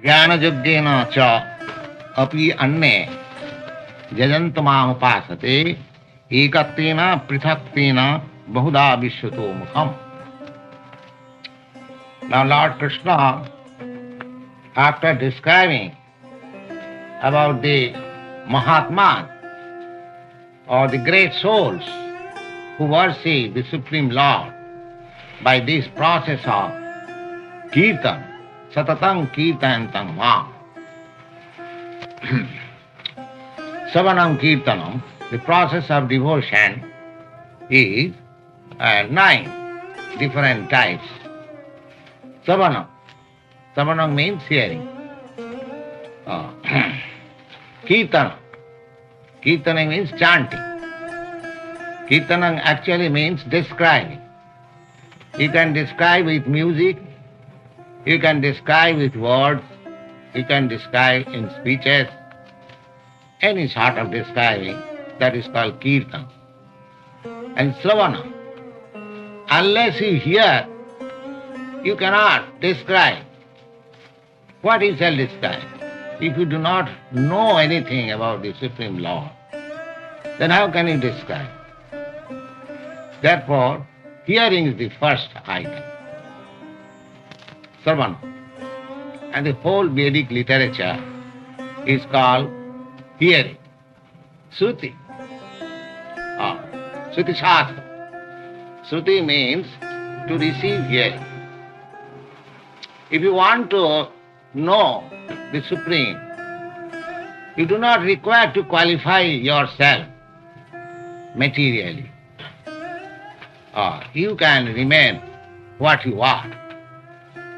ज्ञानयज्ञेन च अपि अन्ये यजन्त मामुपासते एकत्वेन पृथक्त्वेन बहुधा विश्वतो मुखम्. Now Lord Krishna, after describing about the Mahatmas or the great souls who worship the Supreme Lord by this process of Kirtan, Satatam Kirtantam Mam. Savanam Kirtanam, the process of devotion is 9 different types. Savanam. Savanam means hearing. Kirtanam. Kirtanam means chanting. Kirtanam actually means describing. You can describe with music, you can describe with words, you can describe in speeches, any sort of describing, that is called Kirtan. And Sravana, unless you hear, you cannot describe. What you shall describe? If you do not know anything about the Supreme Lord, then how can you describe? Therefore, hearing is the first item. Sravana. And the whole Vedic literature is called hearing. Shruti. Shruti Shastra. Shruti means to receive hearing. If you want to know the Supreme, you do not require to qualify yourself materially. You can remain what you are.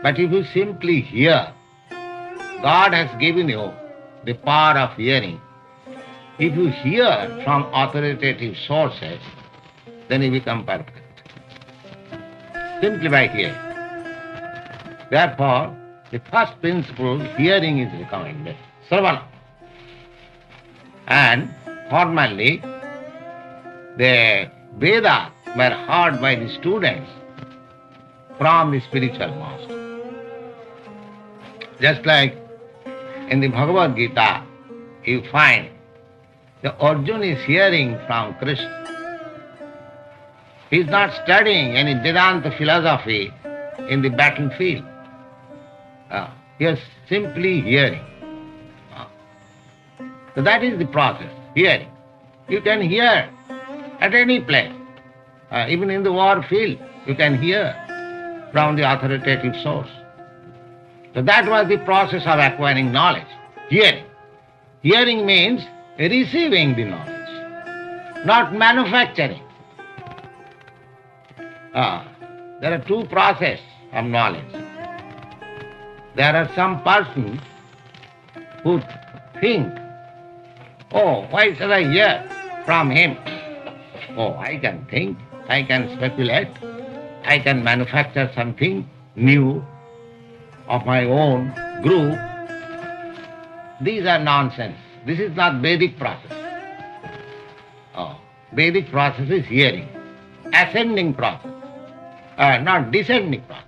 But if you simply hear, God has given you the power of hearing. If you hear from authoritative sources, then you become perfect. Simply by hearing. Therefore, the first principle, hearing, is recommended. Sravana. And formerly, the Vedas were heard by the students from the spiritual master. Just like in the Bhagavad Gita, you find the Arjuna is hearing from Krishna. He is not studying any Vedanta philosophy in the battlefield. He is simply hearing. So that is the process, hearing. You can hear at any place. Even in the war field, you can hear from the authoritative source. So that was the process of acquiring knowledge, hearing. Hearing means receiving the knowledge, not manufacturing. There are two processes of knowledge. There are some persons who think, oh, why should I hear from him? Oh, I can think, I can speculate, I can manufacture something new of my own group. These are nonsense. This is not Vedic process. Vedic process is hearing, ascending process, not descending process.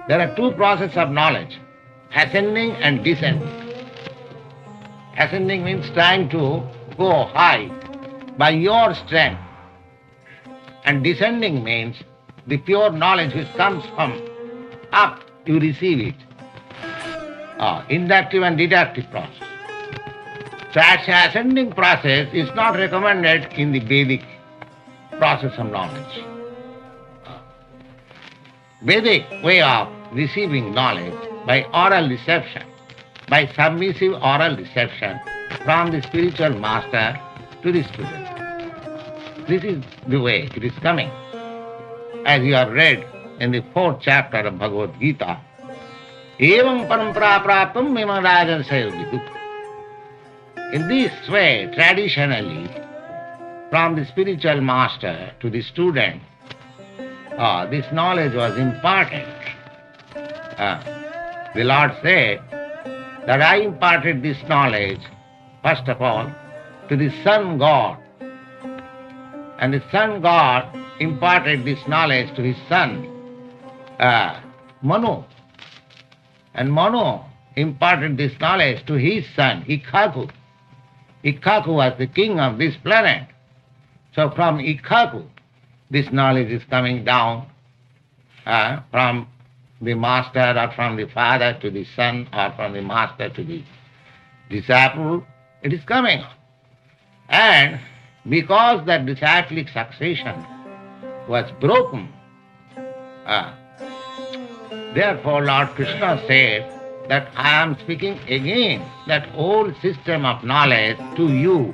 There are two processes of knowledge, ascending and descending. Ascending means trying to go high by your strength. And descending means the pure knowledge which comes from up, you receive it. Inductive and deductive process. So ascending process is not recommended in the Vedic process of knowledge. Vedic way of receiving knowledge by oral reception, by submissive oral reception from the spiritual master to the student. This is the way it is coming. As you have read in the 4th chapter of Bhagavad Gita, Evam parampara praptam mema rajan sayogitu. In this way, traditionally, from the spiritual master to the student, this knowledge was imparted. The Lord said that I imparted this knowledge, first of all, to the Sun God. And the Sun God imparted this knowledge to his son, Manu. And Manu imparted this knowledge to his son, Ikkaku. Ikkaku was the king of this planet. So from Ikkaku, this knowledge is coming down from the master or from the father to the son or from the master to the disciple. It is coming on. And because that disciplic succession was broken, therefore Lord Krishna said that I am speaking again that old system of knowledge to you,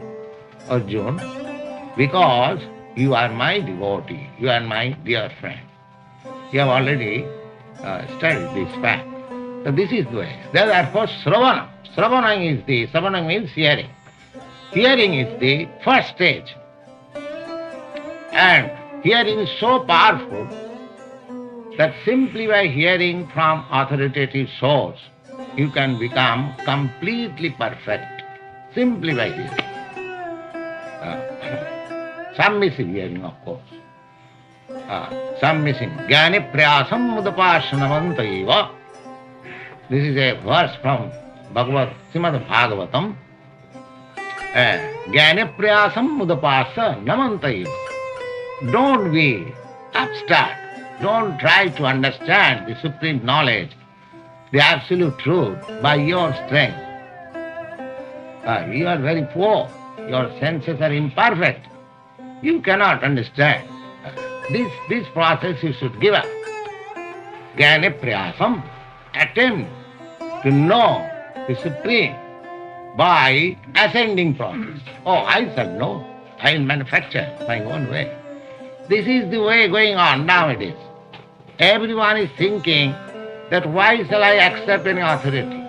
Arjuna, because you are my devotee, you are my dear friend. You have already studied this fact. So this is the way. Therefore Sravana. Sravana means hearing. Hearing is the first stage. And hearing is so powerful that simply by hearing from authoritative source, you can become completely perfect. Simply by hearing. Submissive hearing, of course. Submissive. Jnani prayasam mudapashanamantaiva. This is a verse from Srimad Bhagavatam. Jnani prayasam mudapasa namantaiva. Don't be upstart. Don't try to understand the supreme knowledge, the absolute truth by your strength. You are very poor. Your senses are imperfect. You cannot understand. This process you should give up. Jnana prayasam, attempt to know the Supreme by ascending process. Oh, I shall know. I will manufacture my own way. This is the way going on nowadays. Everyone is thinking that why shall I accept any authority?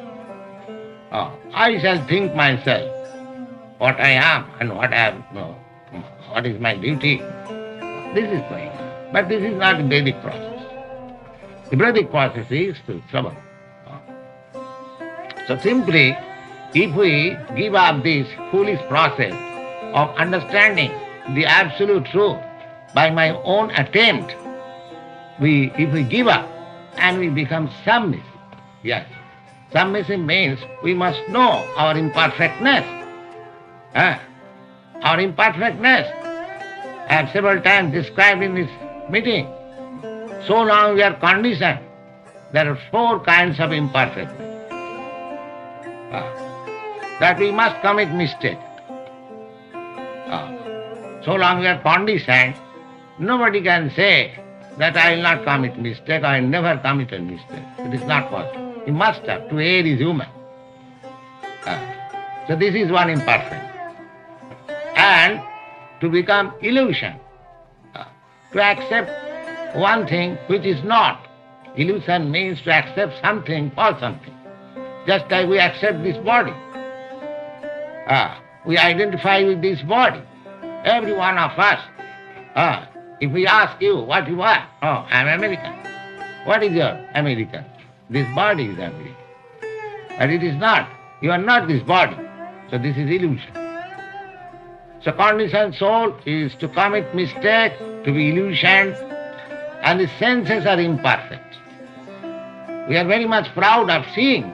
I shall think myself what I am and what is my duty. This is going on. But this is not the Vedic process. The Vedic process is to trouble. So simply, if we give up this foolish process of understanding the absolute truth by my own attempt, if we give up and we become submissive. Yes. Submissive means we must know our imperfectness. Our imperfectness. I have several times described in this meeting. So long we are conditioned. There are 4 kinds of imperfectness. That we must commit mistake. So long we are conditioned, nobody can say that I will not commit mistake, I never committed mistake. It is not possible. You must have. To err is human. So this is one imperfect. And to become illusion, to accept one thing which is not. Illusion means to accept something for something. Just like we accept this body. We identify with this body. Every one of us. If we ask you what you are, oh, I am American. What is your American? This body is American. But it is not. You are not this body. So this is illusion. So conditioned soul is to commit mistake, to be illusioned, and the senses are imperfect. We are very much proud of seeing,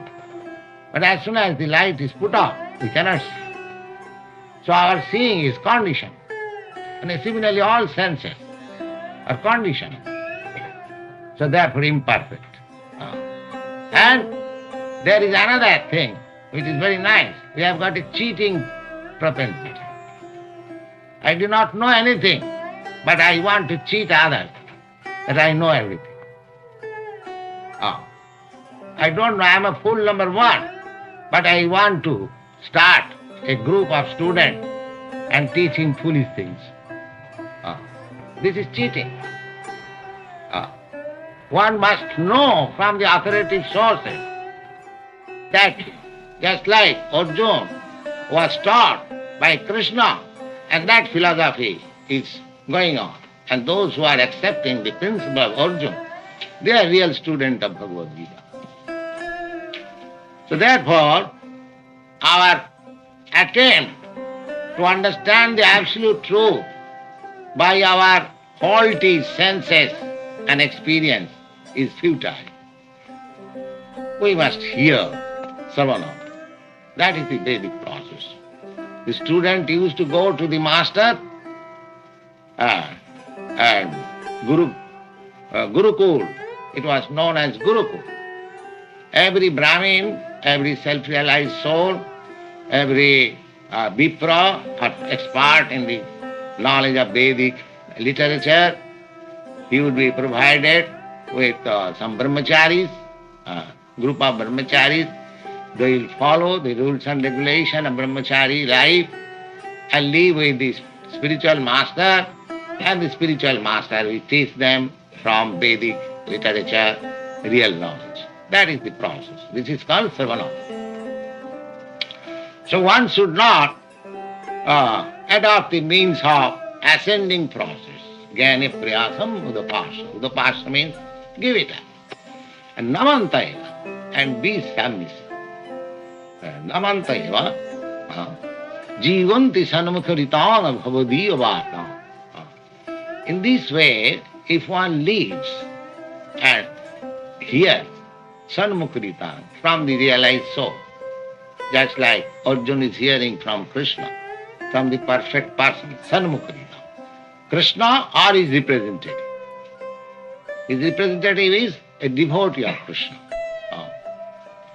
but as soon as the light is put off, we cannot see. So our seeing is conditioned. And similarly all senses are conditioned. So therefore imperfect. And there is another thing which is very nice. We have got a cheating propensity. I do not know anything, but I want to cheat others that I know everything. I don't know, I am a fool number 1, but I want to start a group of students and teach him foolish things. This is cheating. One must know from the authoritative sources that just like Arjuna was taught by Krishna, and that philosophy is going on. And those who are accepting the principle of Arjuna, they are real students of Bhagavad Gita. So therefore, our attempt to understand the absolute truth by our faulty senses and experience is futile. We must hear Savana. That is the Vedic process. The student used to go to the master and Gurukul. It was known as Gurukul. Every Brahmin, every self-realized soul, every Vipra or expert in the knowledge of Vedic literature, he would be provided with some brahmacharis, group of brahmacharis. They will follow the rules and regulation of brahmachari life and live with the spiritual master, and the spiritual master will teach them from Vedic literature real knowledge. That is the process. This is called Savana. So one should not adopt the means of ascending process. Jnani priyasam udapasya. Udapasya means give it up. And namantaiva, and be submissive. Namantaiva, jivanti sanmukharitana bhavadiya vartam. In this way, if one lives and hears sanmukharita from the realized soul, just like Arjuna is hearing from Krishna, from the perfect person, sanmukharita. Krishna or his representative. His representative is a devotee of Krishna.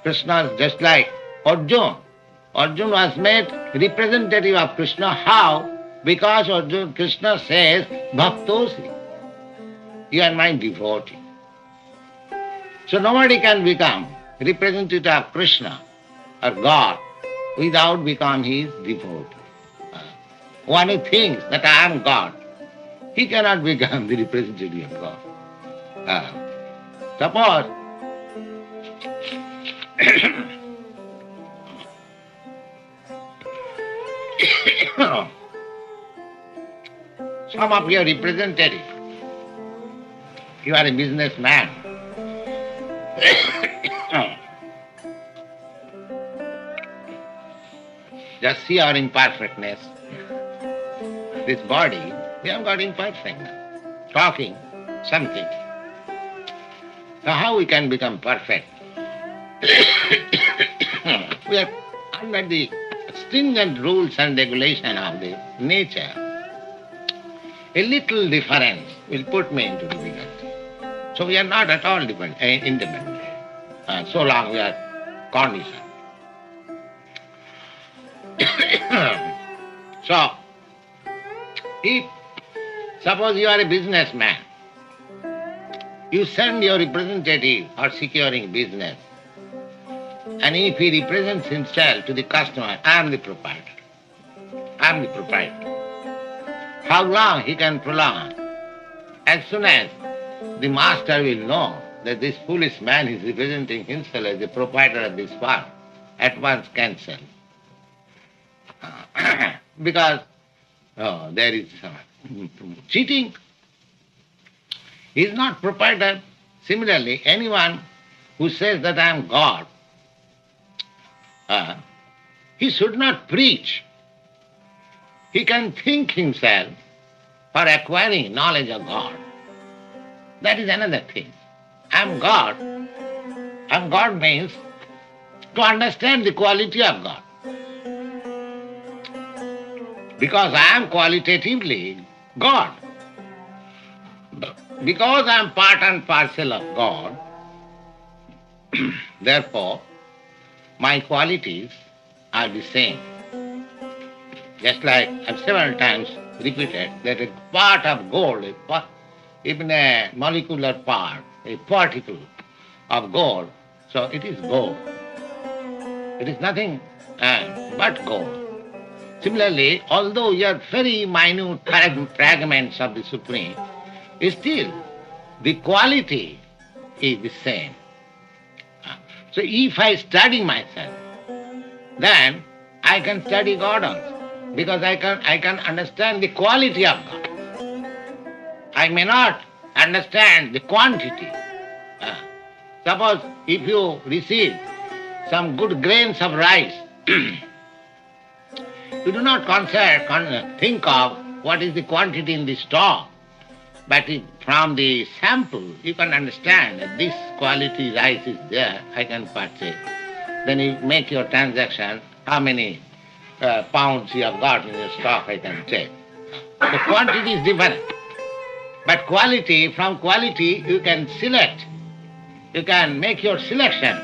Krishna is just like Arjuna. Arjuna was made representative of Krishna. How? Because Krishna says, Bhaktosi, you are my devotee. So nobody can become representative of Krishna or God without becoming his devotee. One who thinks that I am God, he cannot become the representative of God. Suppose some of your representative, you are a businessman, just see our imperfectness. This body, we have got imperfectness. Talking, something. So how we can become perfect? We are under the stringent rules and regulation of the nature. A little difference will put me into difficulty. So we are not at all independent, so long we are conditioned. So, if suppose you are a businessman, you send your representative for securing business, and if he represents himself to the customer, I am the proprietor. I am the proprietor. How long he can prolong? As soon as the master will know that this foolish man is representing himself as the proprietor of this farm, at once cancel. Because there is cheating. He is not proprietor. Similarly, anyone who says that I am God, he should not preach. He can think himself for acquiring knowledge of God. That is another thing. I am God. I am God means to understand the quality of God. Because I am qualitatively God. Because I am part and parcel of God, therefore, my qualities are the same. Just like I've several times repeated that a part of gold, even a molecular part, a particle of gold, so it is gold. It is nothing but gold. Similarly, although you are very minute fragments of the Supreme, still the quality is the same. So if I study myself, then I can study God also, because I can understand the quality of God. I may not understand the quantity. Suppose if you receive some good grains of rice, you do not think of what is the quantity in the store, but from the sample you can understand that this quality rice is there, I can purchase. then you make your transaction, how many pounds you have got in your stock, I can check. The quantity is different. But quality, from quality you can select. You can make your selection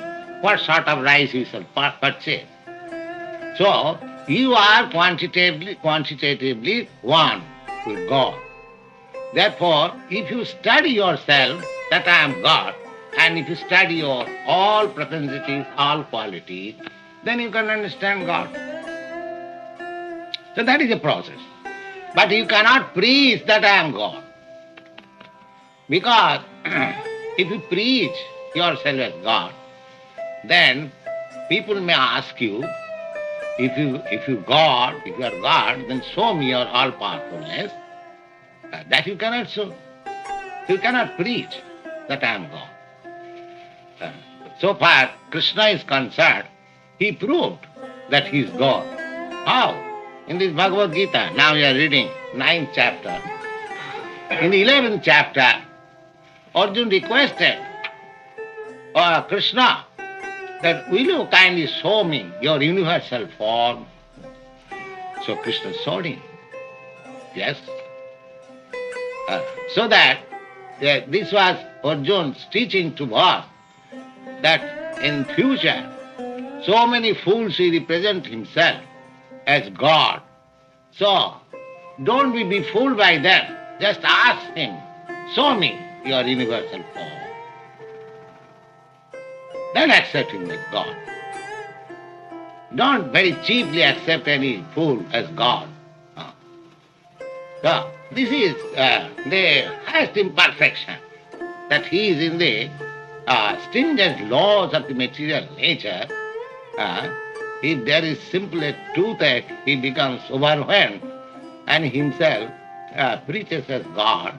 what sort of rice you shall purchase. So you are quantitatively one with God. Therefore, if you study yourself that I am God, and if you study your all propensities, all qualities, then you can understand God. So that is a process. But you cannot preach that I am God. Because if you preach yourself as God, then people may ask you, if you are God, then show me your all powerfulness. That you cannot show. You cannot preach that I am God. So far Krishna is concerned, he proved that he is God. How? In this Bhagavad Gita, now we are reading 9th chapter. In the 11th chapter, Arjuna requested Krishna that will you kindly show me your universal form? So Krishna showed him. Yes. So that this was Arjuna's teaching to us, that in future so many fools will represent himself as God. So don't be fooled by them. Just ask him, show me your universal form. Then accept him as God. Don't very cheaply accept any fool as God. So this is the highest imperfection, that he is in the stringent laws of the material nature. If there is simply a toothache, he becomes overwhelmed and himself preaches as God.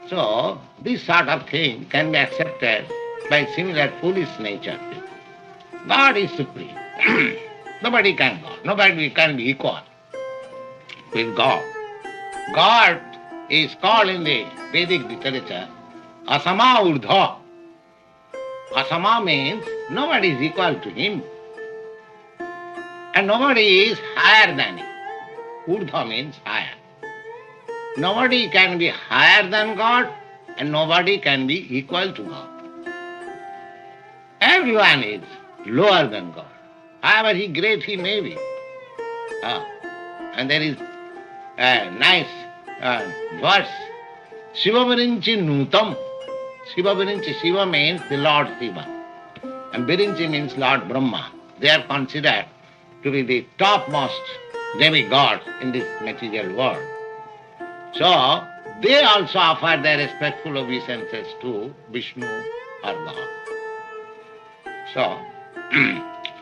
So this sort of thing can be accepted by similar foolish nature. God is supreme. Nobody can God. Nobody can be equal with God. God is called in the Vedic literature Asama Urdha. Asama means nobody is equal to him. And nobody is higher than him. Urdha means higher. Nobody can be higher than God and nobody can be equal to God. Everyone is lower than God. However great he may be. And there is a nice verse. Shiva Virinchi Nutam. Shiva Virinchi, Shiva means the Lord Shiva. And Virinchi means Lord Brahma. They are considered to be the topmost demigods in this material world. So they also offer their respectful obeisances to Vishnu or God. So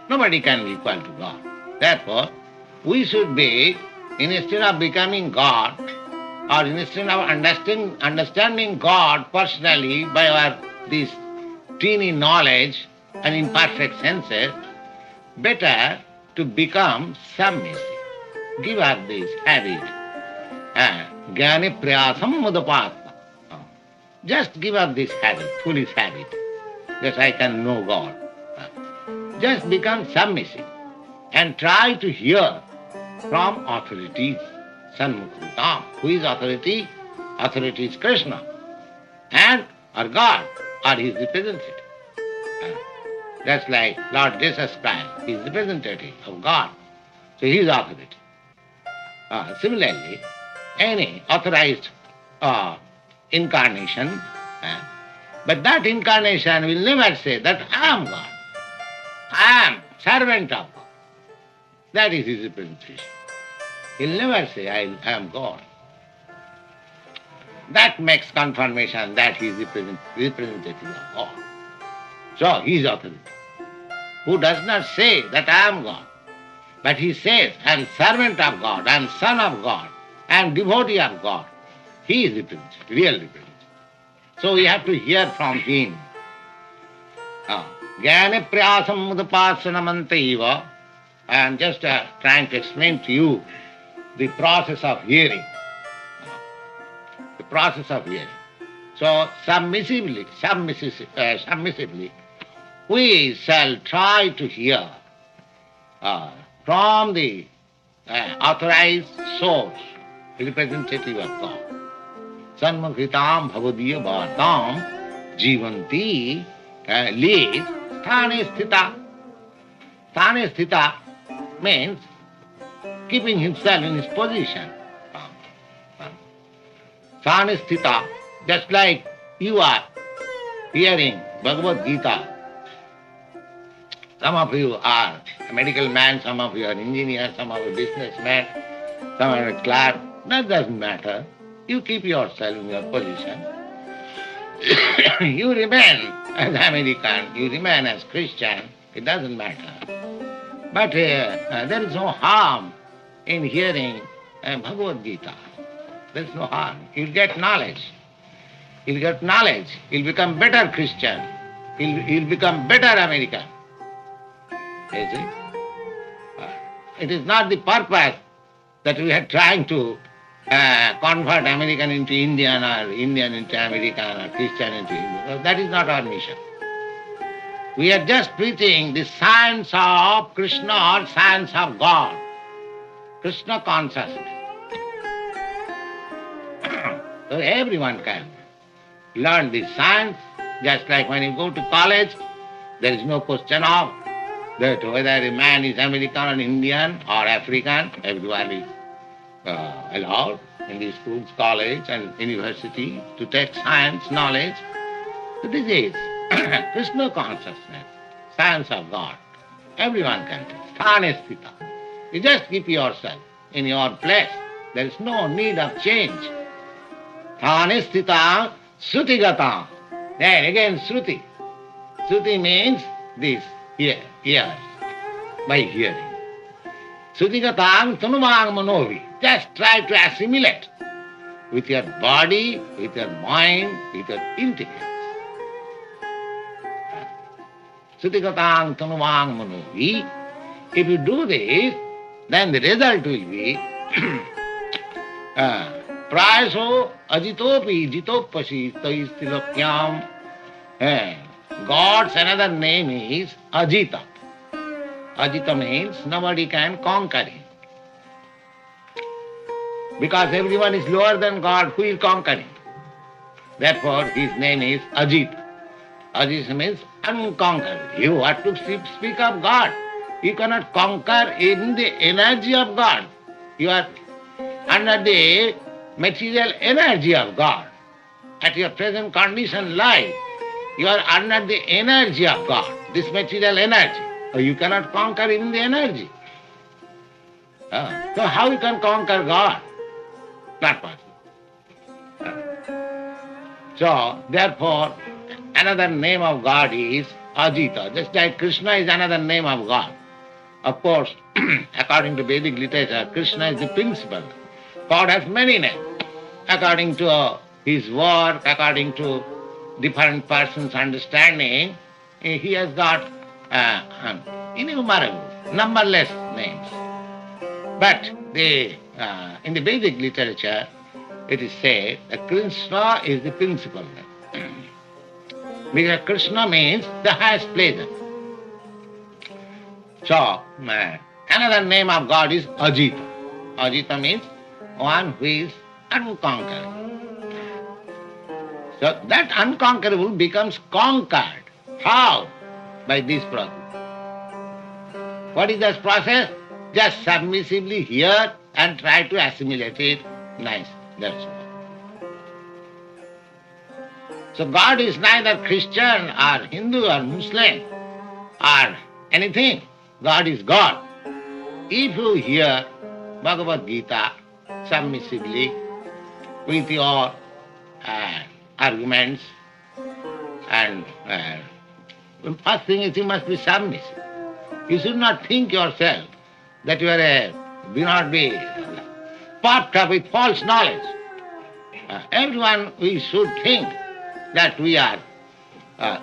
nobody can be equal to God. Therefore, we should be, instead of becoming God, or instead of understanding God personally by our this teeny knowledge and imperfect senses, better to become submissive. Give up this habit. Jnani prayasam mudapatma. Just give up this habit, foolish habit, that I can know God. Just become submissive and try to hear from authorities. Sanmukhutam. Who is authority? Authority is Krishna and or God or his representative. That's like Lord Jesus Christ, he is representative of God. So he is authority. Similarly, any authorized incarnation, but that incarnation will never say that I am God. I am servant of God. That is his representation. He'll never say I am God. That makes confirmation that he is representative of God. So he is authority. Who does not say that I am God, but he says I am servant of God, I am son of God, I am devotee of God. He is representative, real representative. So we have to hear from him. Jnani prayasam mudapasyanamantaiva. I am just trying to explain to you the process of hearing. The process of hearing. So submissively, we shall try to hear from the authorized source, representative of God. Sanmukhitam bhavadiya bhartam jivanti leads sthane sthita. Sthane sthita means keeping himself in his position. Sthane sthita, just like you are hearing Bhagavad Gita. Some of you are a medical man, some of you are engineers, some of you are businessmen, some are a clerk. That doesn't matter. You keep yourself in your position. You remain as American, you remain as Christian, it doesn't matter. But there is no harm in hearing Bhagavad Gita. There is no harm. You'll get knowledge. You'll get knowledge. You'll become better Christian. You'll become better American. You see? It is not the purpose that we are trying to convert American into Indian or Indian into American or Christian into Hindu. That is not our mission. We are just preaching the science of Krishna or science of God. Krishna consciousness. So everyone can learn this science, just like when you go to college, there is no question of that whether a man is American or Indian or African, everyone is allowed in the schools, college and university to take science knowledge. So this is Krishna consciousness, science of God. Everyone can take. Sthane sthita. You just keep yourself in your place. There is no need of change. Sthane sthita srutigata. Then again Sruti. Sruti means this, ears, by hearing. Srutigata tanumang manovi. Just try to assimilate with your body, with your mind, with your intelligence. Srutigata tanumang manovi. If you do this, then the result will be prayaso ajitopi jitopasi taistilokyam. God's another name is Ajita. Ajita means nobody can conquer him. Because everyone is lower than God, who will conquer him? Therefore, his name is Ajita. Ajita means unconquerable. You have to speak of God. You cannot conquer in the energy of God. You are under the material energy of God. At your present condition life, you are under the energy of God, this material energy. So you cannot conquer in the energy. So how you can conquer God? Not possible. So therefore, another name of God is Ajita. Just like Krishna is another name of God. Of course, according to Vedic literature, Krishna is the principal. God has many names. According to his work, according to different persons' understanding, he has got innumerable, numberless names. But in the Vedic literature, it is said that Krishna is the principal name. Because Krishna means the highest pleasure. So, another name of God is Ajita. Ajita means one who is unconquerable. So that unconquerable becomes conquered. How? By this process. What is this process? Just submissively hear and try to assimilate it. Nice. That's all. So God is neither Christian or Hindu or Muslim or anything. God is God. If you hear Bhagavad Gita submissively with your arguments, and first thing is you must be submissive. You should not think yourself that you are do not be puffed up with false knowledge. Everyone, we should think that we are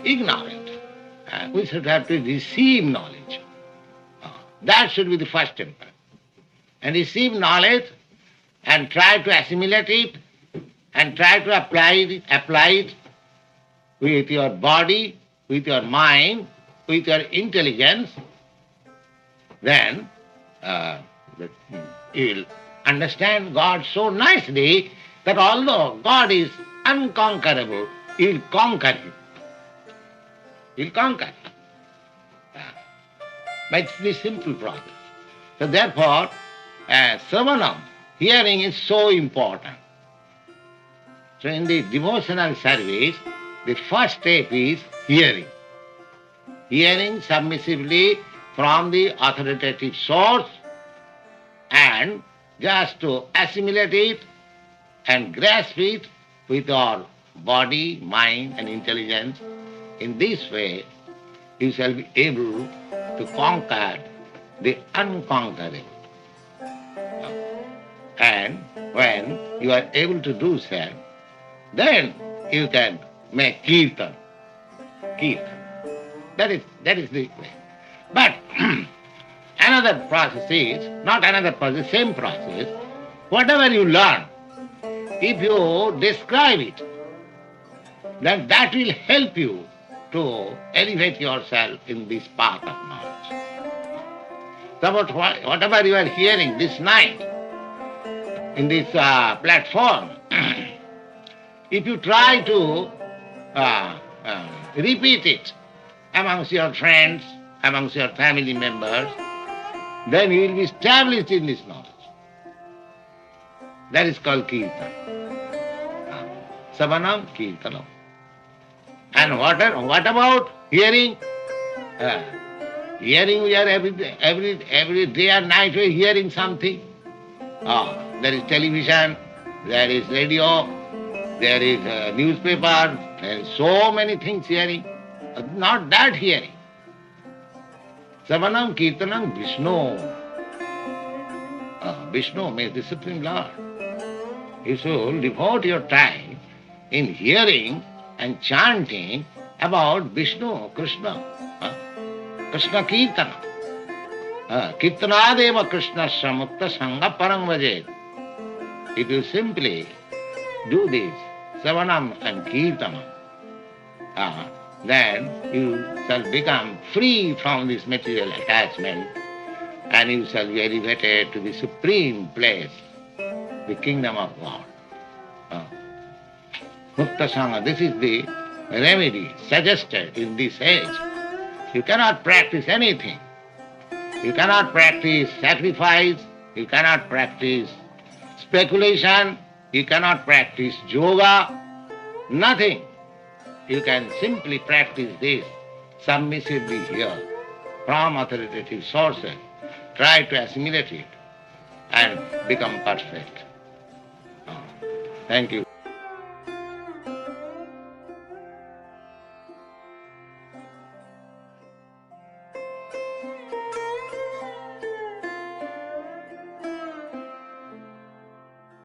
ignorant. We should have to receive knowledge. That should be the first step. And receive knowledge and try to assimilate it and try to apply it with your body, with your mind, with your intelligence, then you will understand God so nicely that although God is unconquerable, you will conquer Him. You will conquer Him. But it's the simple process. So therefore, Sravanam, hearing is so important. So in the devotional service, the first step is hearing. Hearing submissively from the authoritative source and just to assimilate it and grasp it with our body, mind and intelligence. In this way, you shall be able to conquer the unconquerable. And when you are able to do so, then you can make kirtan. Kirtan. That is the way. But another process is, not another process, same process. Whatever you learn, if you describe it, then that will help you to elevate yourself in this path of knowledge. So whatever you are hearing this night in this platform, if you try to repeat it amongst your friends, amongst your family members, then you will be established in this knowledge. That is called kirtan. Savanam kirtanam. And what about hearing? Hearing, we are every day and night we are hearing something. There is television, there is radio, there is newspaper, there is so many things hearing. Not that hearing. Savanam kirtanam Vishnu. Vishnu means the Supreme Lord. You should devote your time in hearing and chanting about Vishnu, Krishna. Krishna Kirtana. Kirtanadeva Krishna Samukta Sangha Parang Vajet. If you simply do this, Savanam and Kirtanam, then you shall become free from this material attachment and you shall be elevated to the supreme place, the kingdom of God. Mukta Sangha, this is the remedy suggested in this age. You cannot practice anything. You cannot practice sacrifice, you cannot practice speculation, you cannot practice yoga, nothing. You can simply practice this submissively here from authoritative sources. Try to assimilate it and become perfect. Thank you.